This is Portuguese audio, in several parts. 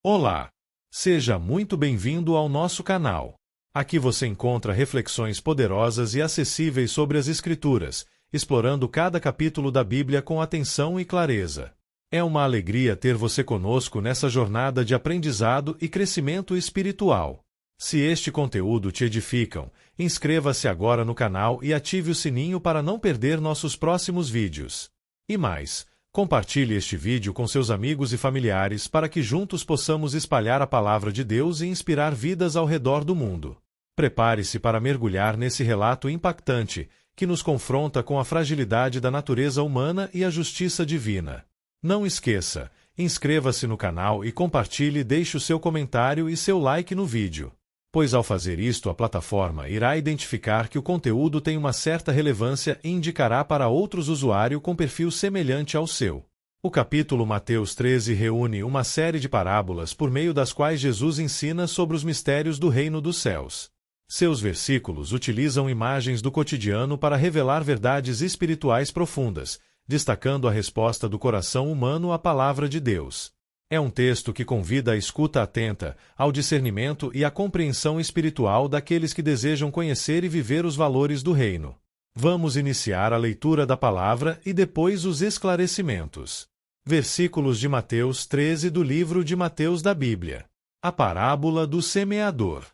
Olá! Seja muito bem-vindo ao nosso canal. Aqui você encontra reflexões poderosas e acessíveis sobre as Escrituras, explorando cada capítulo da Bíblia com atenção e clareza. É uma alegria ter você conosco nessa jornada de aprendizado e crescimento espiritual. Se este conteúdo te edificam, inscreva-se agora no canal e ative o sininho para não perder nossos próximos vídeos. E mais, compartilhe este vídeo com seus amigos e familiares para que juntos possamos espalhar a palavra de Deus e inspirar vidas ao redor do mundo. Prepare-se para mergulhar nesse relato impactante que nos confronta com a fragilidade da natureza humana e a justiça divina. Não esqueça, inscreva-se no canal e compartilhe, deixe o seu comentário e seu like no vídeo. Pois ao fazer isto a plataforma irá identificar que o conteúdo tem uma certa relevância e indicará para outros usuários com perfil semelhante ao seu. O capítulo Mateus 13 reúne uma série de parábolas por meio das quais Jesus ensina sobre os mistérios do reino dos céus. Seus versículos utilizam imagens do cotidiano para revelar verdades espirituais profundas, destacando a resposta do coração humano à palavra de Deus. É um texto que convida à escuta atenta, ao discernimento e à compreensão espiritual daqueles que desejam conhecer e viver os valores do reino. Vamos iniciar a leitura da palavra e depois os esclarecimentos. Versículos de Mateus 13 do livro de Mateus da Bíblia. A parábola do semeador.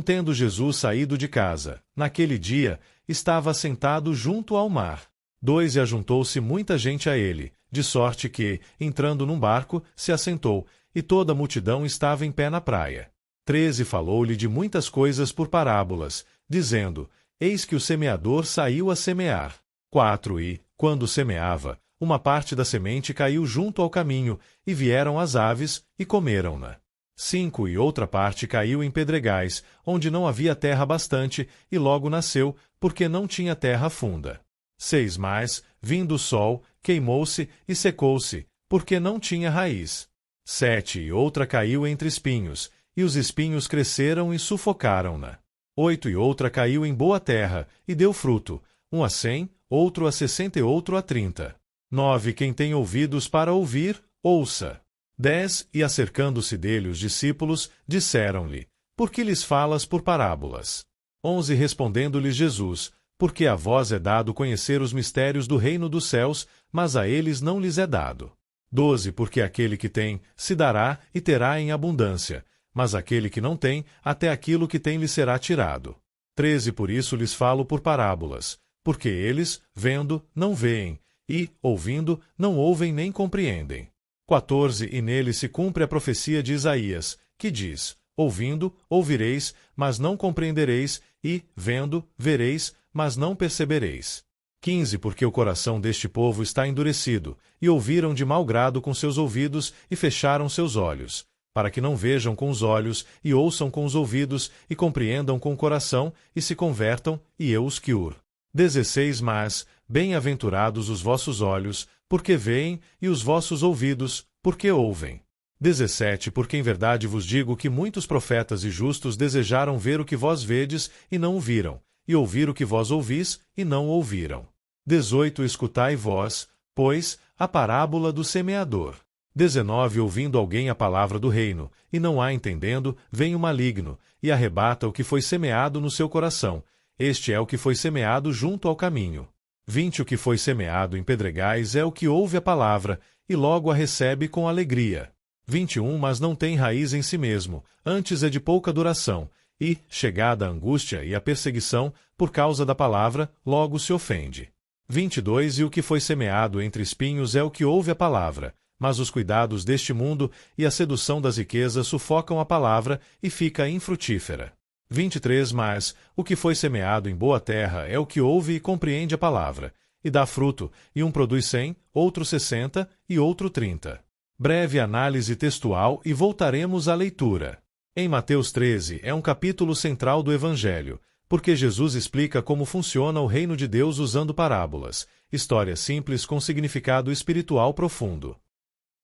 Tendo Jesus saído de casa, naquele dia, estava sentado junto ao mar. 2 E ajuntou-se muita gente a ele, de sorte que, entrando num barco, se assentou, e toda a multidão estava em pé na praia. 3 Falou-lhe de muitas coisas por parábolas, dizendo: Eis que o semeador saiu a semear. 4 E, quando semeava, uma parte da semente caiu junto ao caminho, e vieram as aves, e comeram-na. 5 E outra parte caiu em pedregais, onde não havia terra bastante, e logo nasceu, porque não tinha terra funda. 6 Mas, vindo o sol, queimou-se e secou-se, porque não tinha raiz. 7 E outra caiu entre espinhos, e os espinhos cresceram e sufocaram-na. 8 E outra caiu em boa terra, e deu fruto, um a 100, outro a 60 e outro a 30. 9 Quem tem ouvidos para ouvir, ouça. 10 E acercando-se dele os discípulos, disseram-lhe: Por que lhes falas por parábolas? 11 Respondendo-lhes Jesus: Porque a vós é dado conhecer os mistérios do reino dos céus, mas a eles não lhes é dado. 12 Porque aquele que tem, se dará e terá em abundância, mas aquele que não tem, até aquilo que tem lhe será tirado. 13 Por isso lhes falo por parábolas, porque eles, vendo, não veem, e, ouvindo, não ouvem nem compreendem. 14 E nele se cumpre a profecia de Isaías, que diz: Ouvindo, ouvireis, mas não compreendereis, e, vendo, vereis, mas não percebereis. 15 Porque o coração deste povo está endurecido, e ouviram de mau grado com seus ouvidos, e fecharam seus olhos, para que não vejam com os olhos, e ouçam com os ouvidos, e compreendam com o coração, e se convertam, e eu os cure. 16 Mas, bem-aventurados os vossos olhos, porque veem, e os vossos ouvidos, porque ouvem. 17 Porque em verdade vos digo que muitos profetas e justos desejaram ver o que vós vedes, e não o viram, e ouvir o que vós ouvis, e não ouviram. 18 Escutai vós, pois, a parábola do semeador. 19 Ouvindo alguém a palavra do reino, e não a entendendo, vem o maligno, e arrebata o que foi semeado no seu coração. Este é o que foi semeado junto ao caminho. 20 O que foi semeado em pedregais é o que ouve a palavra, e logo a recebe com alegria. 21 Mas não tem raiz em si mesmo, antes é de pouca duração, e, chegada a angústia e a perseguição, por causa da palavra, logo se ofende. 22 E o que foi semeado entre espinhos é o que ouve a palavra, mas os cuidados deste mundo e a sedução das riquezas sufocam a palavra e fica infrutífera. 23 Mas o que foi semeado em boa terra é o que ouve e compreende a palavra, e dá fruto, e um produz 100, outro 60 e outro 30. Breve análise textual e voltaremos à leitura. Em Mateus 13 é um capítulo central do Evangelho, porque Jesus explica como funciona o reino de Deus usando parábolas, histórias simples com significado espiritual profundo.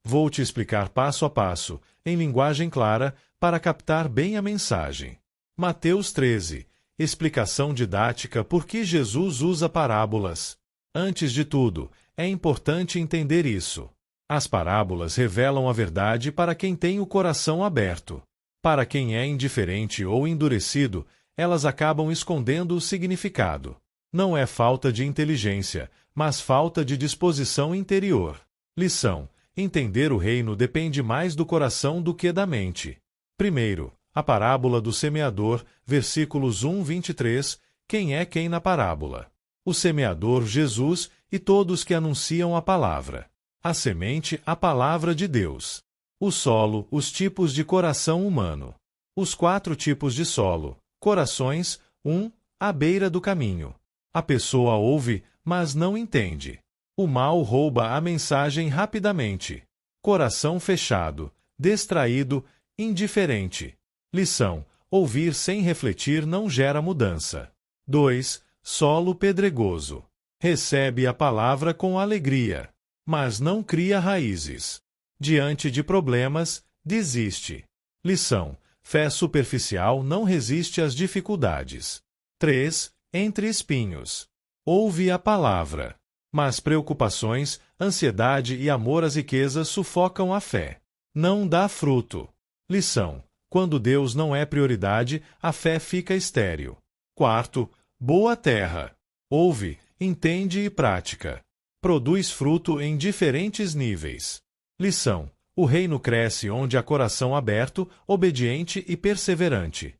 Vou te explicar passo a passo, em linguagem clara, para captar bem a mensagem. Mateus 13. Explicação didática por que Jesus usa parábolas. Antes de tudo, é importante entender isso. As parábolas revelam a verdade para quem tem o coração aberto. Para quem é indiferente ou endurecido, elas acabam escondendo o significado. Não é falta de inteligência, mas falta de disposição interior. Lição: entender o reino depende mais do coração do que da mente. Primeiro, a parábola do semeador, versículos 1-23, quem é quem na parábola? O semeador, Jesus, e todos que anunciam a palavra. A semente, a palavra de Deus. O solo, os tipos de coração humano. Os 4 tipos de solo. Corações, 1, à beira do caminho. A pessoa ouve, mas não entende. O mal rouba a mensagem rapidamente. Coração fechado, distraído, indiferente. Lição: ouvir sem refletir não gera mudança. 2. Solo pedregoso. Recebe a palavra com alegria, mas não cria raízes. Diante de problemas, desiste. Lição: fé superficial não resiste às dificuldades. 3. Entre espinhos. Ouve a palavra, mas preocupações, ansiedade e amor às riquezas sufocam a fé. Não dá fruto. Lição: quando Deus não é prioridade, a fé fica estéril. 4. Boa terra. Ouve, entende e prática. Produz fruto em diferentes níveis. Lição: o reino cresce onde há coração aberto, obediente e perseverante.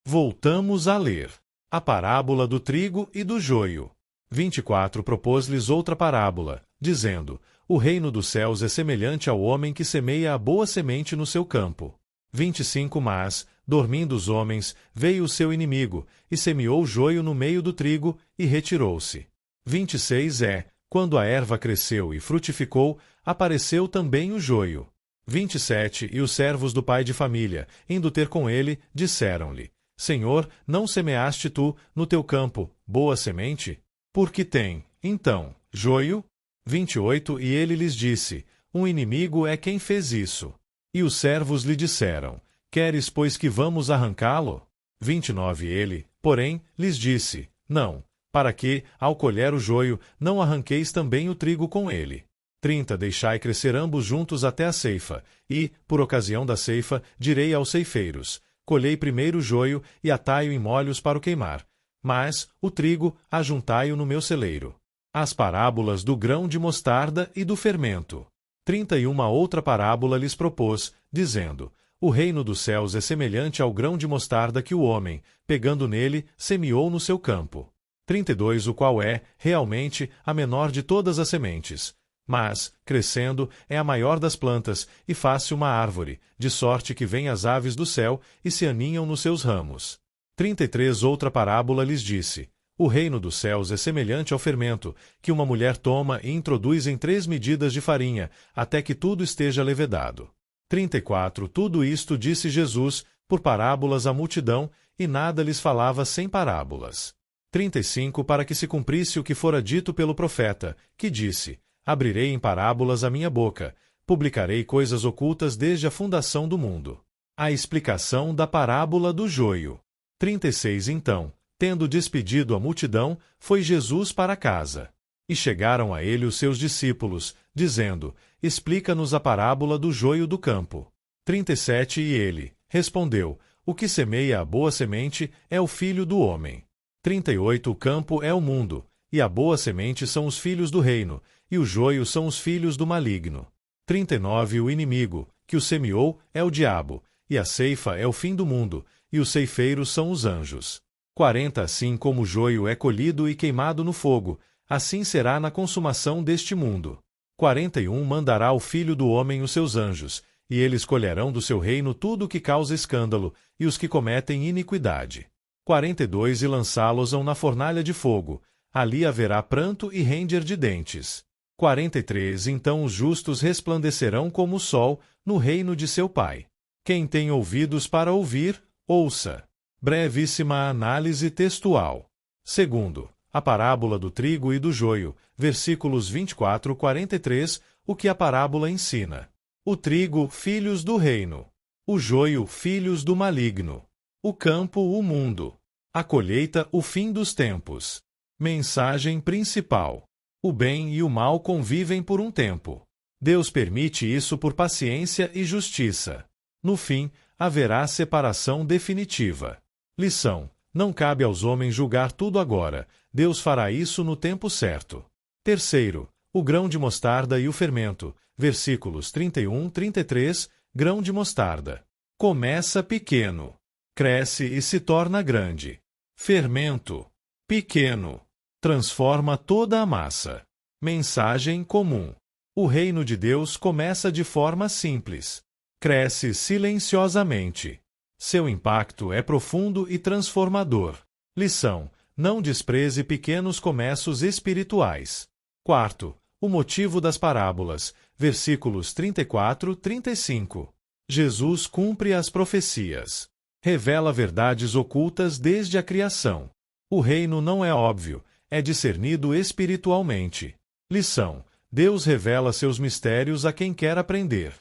Voltamos a ler a parábola do trigo e do joio. 24 propôs-lhes outra parábola, dizendo: o reino dos céus é semelhante ao homem que semeia a boa semente no seu campo. 25 Mas, dormindo os homens, veio o seu inimigo, e semeou o joio no meio do trigo, e retirou-se. 26 Quando a erva cresceu e frutificou, apareceu também o joio. 27 E os servos do pai de família, indo ter com ele, disseram-lhe: Senhor, não semeaste tu, no teu campo, boa semente? Porque tem, então, joio? 28 E ele lhes disse: um inimigo é quem fez isso. E os servos lhe disseram: queres, pois, que vamos arrancá-lo? 29 Ele, porém, lhes disse: não, para que, ao colher o joio, não arranqueis também o trigo com ele. 30 Deixai crescer ambos juntos até a ceifa, e, por ocasião da ceifa, direi aos ceifeiros: colhei primeiro o joio e atai-o em molhos para o queimar, mas o trigo ajuntai-o no meu celeiro. As parábolas do grão de mostarda e do fermento. 31 Outra parábola lhes propôs, dizendo: o reino dos céus é semelhante ao grão de mostarda que o homem, pegando nele, semeou no seu campo. 32 O qual é, realmente, a menor de todas as sementes, mas, crescendo, é a maior das plantas, e faz-se uma árvore, de sorte que vêm as aves do céu, e se aninham nos seus ramos. 33 Outra parábola lhes disse: o reino dos céus é semelhante ao fermento, que uma mulher toma e introduz em 3 medidas de farinha, até que tudo esteja levedado. 34 Tudo isto disse Jesus, por parábolas à multidão, e nada lhes falava sem parábolas. 35 Para que se cumprisse o que fora dito pelo profeta, que disse: abrirei em parábolas a minha boca, publicarei coisas ocultas desde a fundação do mundo. A explicação da parábola do joio. 36 Então, tendo despedido a multidão, foi Jesus para casa. E chegaram a ele os seus discípulos, dizendo: explica-nos a parábola do joio do campo. 37 E ele respondeu: o que semeia a boa semente é o filho do homem. 38 O campo é o mundo, e a boa semente são os filhos do reino, e o joio são os filhos do maligno. 39 O inimigo, que o semeou, é o diabo, e a ceifa é o fim do mundo, e os ceifeiros são os anjos. 40 Assim como o joio é colhido e queimado no fogo, assim será na consumação deste mundo. 41 Mandará o Filho do Homem os seus anjos, e eles colherão do seu reino tudo o que causa escândalo, e os que cometem iniquidade. 42 E lançá-los-ão na fornalha de fogo, ali haverá pranto e ranger de dentes. 43 Então os justos resplandecerão como o sol, no reino de seu Pai. Quem tem ouvidos para ouvir, ouça. Brevíssima análise textual. Segundo, a parábola do trigo e do joio, versículos 24-43, o que a parábola ensina. O trigo, filhos do reino. O joio, filhos do maligno. O campo, o mundo. A colheita, o fim dos tempos. Mensagem principal. O bem e o mal convivem por um tempo. Deus permite isso por paciência e justiça. No fim, haverá separação definitiva. Lição: não cabe aos homens julgar tudo agora, Deus fará isso no tempo certo. Terceiro, o grão de mostarda e o fermento. Versículos 31-33, grão de mostarda. Começa pequeno, cresce e se torna grande. Fermento, pequeno, transforma toda a massa. Mensagem comum. O reino de Deus começa de forma simples. Cresce silenciosamente. Seu impacto é profundo e transformador. Lição: não despreze pequenos começos espirituais. Quarto, o motivo das parábolas. Versículos 34-35. Jesus cumpre as profecias. Revela verdades ocultas desde a criação. O reino não é óbvio, é discernido espiritualmente. Lição: Deus revela seus mistérios a quem quer aprender.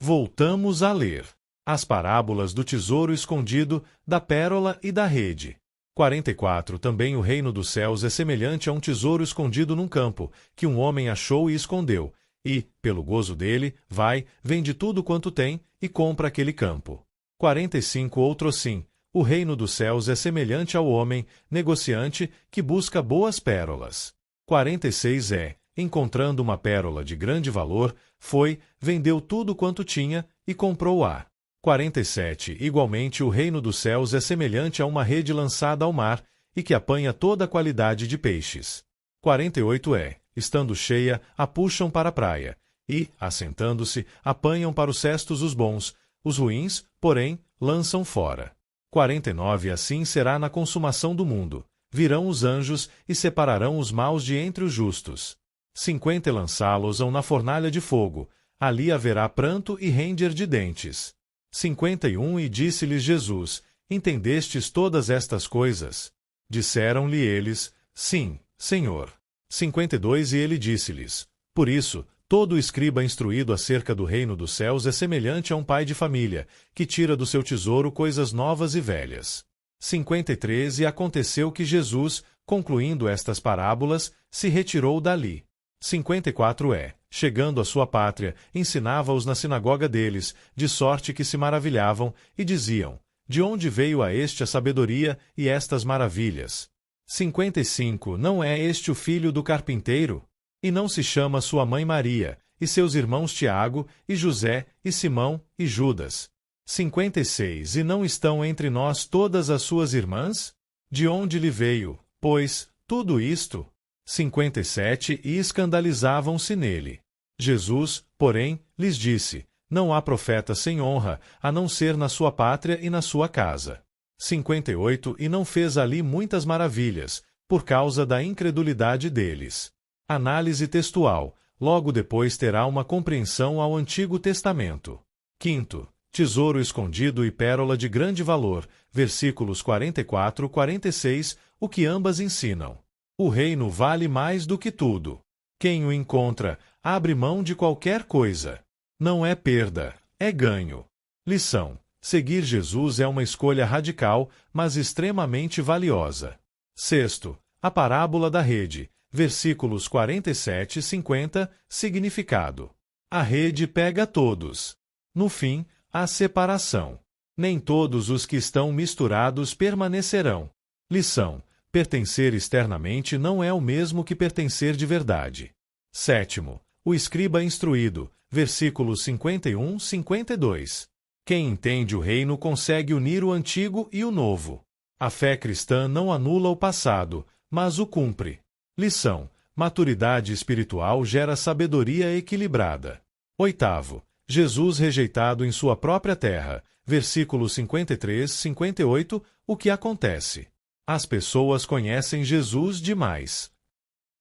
Voltamos a ler as parábolas do tesouro escondido, da pérola e da rede. 44. Também o reino dos céus é semelhante a um tesouro escondido num campo, que um homem achou e escondeu, e, pelo gozo dele, vai, vende tudo quanto tem, e compra aquele campo. 45. Outro sim, o reino dos céus é semelhante ao homem, negociante, que busca boas pérolas. 46. Encontrando uma pérola de grande valor, foi, vendeu tudo quanto tinha, e comprou-a. 47. Igualmente o reino dos céus é semelhante a uma rede lançada ao mar, e que apanha toda a qualidade de peixes. 48. Estando cheia, a puxam para a praia, e, assentando-se, apanham para os cestos os bons, os ruins, porém, lançam fora. 49. Assim será na consumação do mundo. Virão os anjos, e separarão os maus de entre os justos. 50. Lançá-los-ão na fornalha de fogo, ali haverá pranto e ranger de dentes. 51. E disse-lhes Jesus: Entendestes todas estas coisas? Disseram-lhe eles: Sim, Senhor. 52. E ele disse-lhes: Por isso, todo escriba instruído acerca do reino dos céus é semelhante a um pai de família, que tira do seu tesouro coisas novas e velhas. 53. E aconteceu que Jesus, concluindo estas parábolas, se retirou dali. 54. Chegando à sua pátria, ensinava-os na sinagoga deles, de sorte que se maravilhavam, e diziam: De onde veio a este a sabedoria e estas maravilhas? 55. Não é este o filho do carpinteiro? E não se chama sua mãe Maria, e seus irmãos Tiago, e José, e Simão, e Judas? 56. E não estão entre nós todas as suas irmãs? De onde lhe veio, pois, tudo isto? 57. E escandalizavam-se nele. Jesus, porém, lhes disse: Não há profeta sem honra, a não ser na sua pátria e na sua casa. 58. E não fez ali muitas maravilhas, por causa da incredulidade deles. Análise textual. Logo depois terá uma compreensão ao Antigo Testamento. Quinto, tesouro escondido e pérola de grande valor, versículos 44-46, o que ambas ensinam. O reino vale mais do que tudo. Quem o encontra, abre mão de qualquer coisa. Não é perda, é ganho. Lição: seguir Jesus é uma escolha radical, mas extremamente valiosa. Sexto, a parábola da rede, versículos 47 e 50, significado. A rede pega todos. No fim, há separação. Nem todos os que estão misturados permanecerão. Lição: pertencer externamente não é o mesmo que pertencer de verdade. Sétimo, o escriba instruído, versículos 51-52. Quem entende o reino consegue unir o antigo e o novo. A fé cristã não anula o passado, mas o cumpre. Lição: maturidade espiritual gera sabedoria equilibrada. Oitavo, Jesus rejeitado em sua própria terra, versículos 53-58, o que acontece? As pessoas conhecem Jesus demais.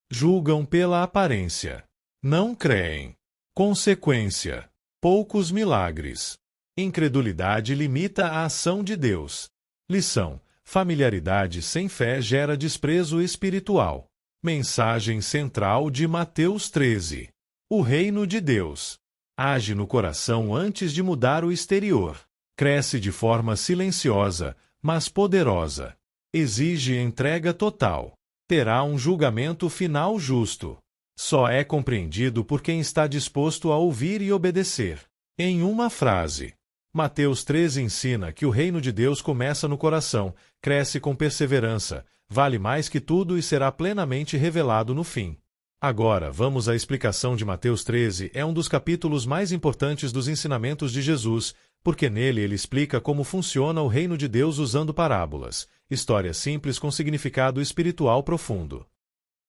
Julgam pela aparência. Não creem. Consequência: poucos milagres. Incredulidade limita a ação de Deus. Lição: familiaridade sem fé gera desprezo espiritual. Mensagem central de Mateus 13. O reino de Deus age no coração antes de mudar o exterior. Cresce de forma silenciosa, mas poderosa. Exige entrega total. Terá um julgamento final justo. Só é compreendido por quem está disposto a ouvir e obedecer. Em uma frase, Mateus 13 ensina que o reino de Deus começa no coração, cresce com perseverança, vale mais que tudo e será plenamente revelado no fim. Agora, vamos à explicação de Mateus 13, é um dos capítulos mais importantes dos ensinamentos de Jesus, porque nele ele explica como funciona o reino de Deus usando parábolas, histórias simples com significado espiritual profundo.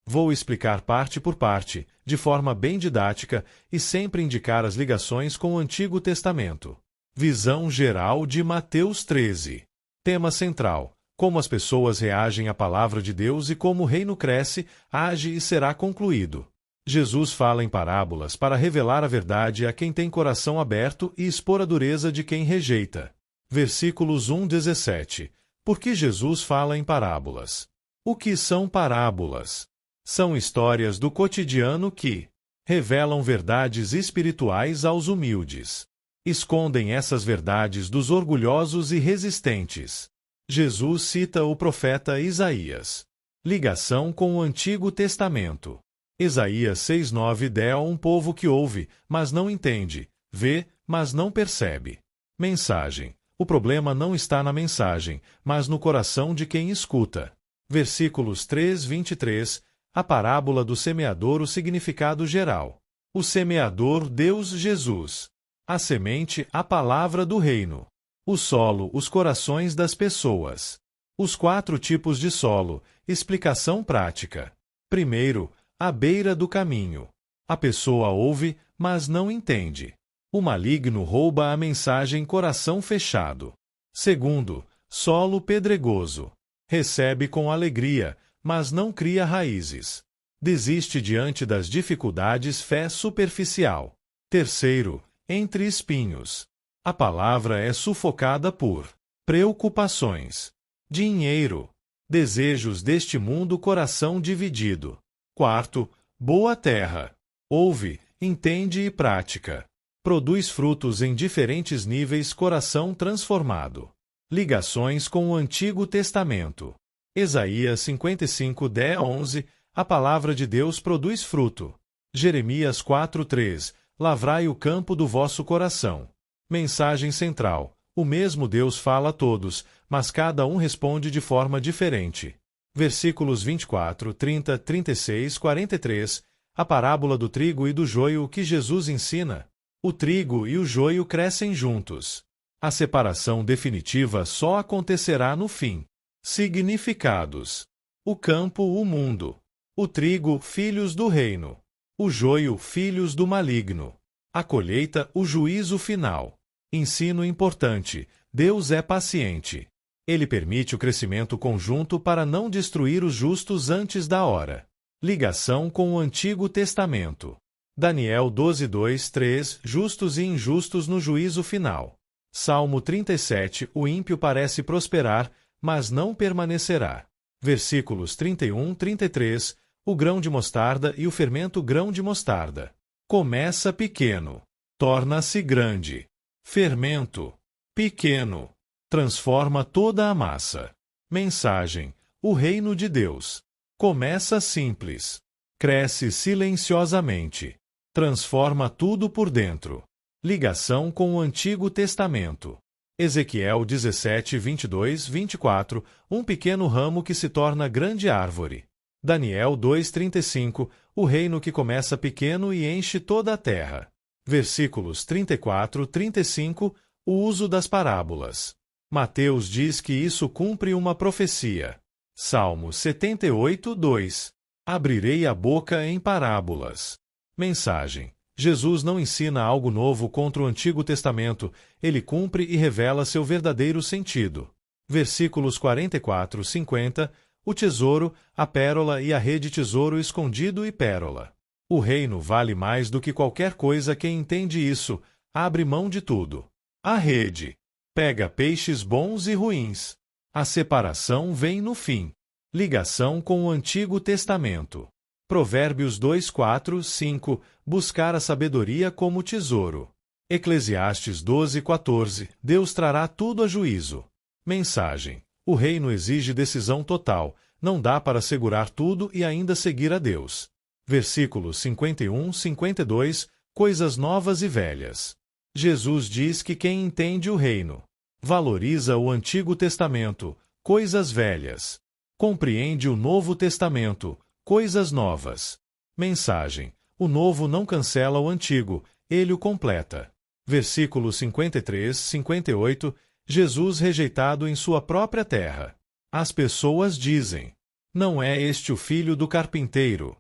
Vou explicar parte por parte, de forma bem didática, e sempre indicar as ligações com o Antigo Testamento. Visão geral de Mateus 13. Tema central: como as pessoas reagem à palavra de Deus e como o reino cresce, age e será concluído. Jesus fala em parábolas para revelar a verdade a quem tem coração aberto e expor a dureza de quem rejeita. Versículos 1-17. Por que Jesus fala em parábolas? O que são parábolas? São histórias do cotidiano que revelam verdades espirituais aos humildes. Escondem essas verdades dos orgulhosos e resistentes. Jesus cita o profeta Isaías. Ligação com o Antigo Testamento. Isaías 6:9 dá um povo que ouve, mas não entende, vê, mas não percebe. Mensagem. O problema não está na mensagem, mas no coração de quem escuta. Versículos 3-23. A parábola do semeador, o significado geral. O semeador, Deus Jesus. A semente, a palavra do reino. O solo, os corações das pessoas. Os 4 tipos de solo, explicação prática. Primeiro, à beira do caminho. A pessoa ouve, mas não entende. O maligno rouba a mensagem coração fechado. Segundo, solo pedregoso. Recebe com alegria, mas não cria raízes. Desiste diante das dificuldades, fé superficial. Terceiro, entre espinhos. A palavra é sufocada por preocupações, dinheiro, desejos deste mundo, coração dividido. Quarto, boa terra. Ouve, entende e pratica. Produz frutos em diferentes níveis, coração transformado. Ligações com o Antigo Testamento. Isaías 55:10-11, a palavra de Deus produz fruto. Jeremias 4:3, lavrai o campo do vosso coração. Mensagem central. O mesmo Deus fala a todos, mas cada um responde de forma diferente. Versículos 24, 30, 36, 43. A parábola do trigo e do joio que Jesus ensina. O trigo e o joio crescem juntos. A separação definitiva só acontecerá no fim. Significados. O campo, o mundo. O trigo, filhos do reino. O joio, filhos do maligno. A colheita, o juízo final. Ensino importante: Deus é paciente. Ele permite o crescimento conjunto para não destruir os justos antes da hora. Ligação com o Antigo Testamento. Daniel 12:2-3, justos e injustos no juízo final. Salmo 37, o ímpio parece prosperar, mas não permanecerá. Versículos 31-33, o grão de mostarda e o fermento grão de mostarda. Começa pequeno, torna-se grande. Fermento, pequeno, transforma toda a massa. Mensagem: o reino de Deus. Começa simples, cresce silenciosamente, transforma tudo por dentro. Ligação com o Antigo Testamento. Ezequiel 17:22-24, um pequeno ramo que se torna grande árvore. Daniel 2:35, o reino que começa pequeno e enche toda a terra. Versículos 34-35, o uso das parábolas. Mateus diz que isso cumpre uma profecia. Salmo 78:2, abrirei a boca em parábolas. Mensagem: Jesus não ensina algo novo contra o Antigo Testamento, ele cumpre e revela seu verdadeiro sentido. Versículos 44-50, o tesouro, a pérola e a rede, tesouro escondido e pérola. O reino vale mais do que qualquer coisa. Quem entende isso, abre mão de tudo. A rede pega peixes bons e ruins. A separação vem no fim. Ligação com o Antigo Testamento. Provérbios 2:4-5, buscar a sabedoria como tesouro. Eclesiastes 12:14, Deus trará tudo a juízo. Mensagem: o reino exige decisão total, não dá para segurar tudo e ainda seguir a Deus. Versículos 51-52, coisas novas e velhas. Jesus diz que quem entende o reino valoriza o Antigo Testamento, coisas velhas. Compreende o Novo Testamento, coisas novas. Mensagem: o novo não cancela o antigo, ele o completa. Versículos 53-58, Jesus rejeitado em sua própria terra. As pessoas dizem: não é este o filho do carpinteiro?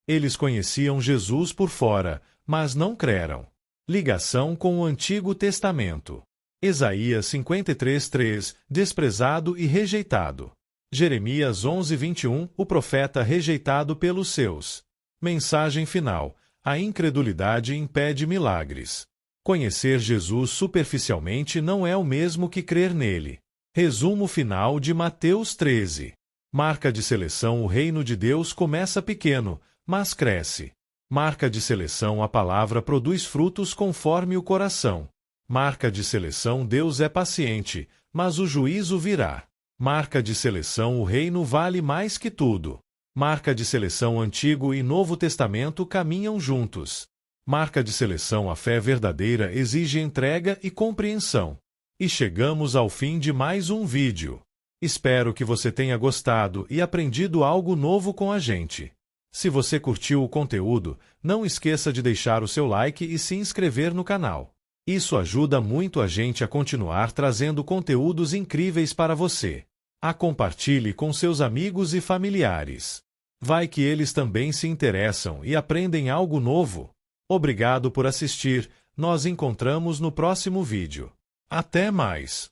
Eles conheciam Jesus por fora, mas não creram. Ligação com o Antigo Testamento. Isaías 53:3, desprezado e rejeitado. Jeremias 11:21, o profeta rejeitado pelos seus. Mensagem final: a incredulidade impede milagres. Conhecer Jesus superficialmente não é o mesmo que crer nele. Resumo final de Mateus 13. Marca de seleção: o reino de Deus começa pequeno, mas cresce. Marca de seleção: a palavra produz frutos conforme o coração. Marca de seleção: Deus é paciente, mas o juízo virá. Marca de seleção: o reino vale mais que tudo. Marca de seleção: Antigo e Novo Testamento caminham juntos. Marca de seleção: a fé verdadeira exige entrega e compreensão. E chegamos ao fim de mais um vídeo. Espero que você tenha gostado e aprendido algo novo com a gente. Se você curtiu o conteúdo, não esqueça de deixar o seu like e se inscrever no canal. Isso ajuda muito a gente a continuar trazendo conteúdos incríveis para você. Compartilhe com seus amigos e familiares. Vai que eles também se interessam e aprendem algo novo. Obrigado por assistir. Nos encontramos no próximo vídeo. Até mais!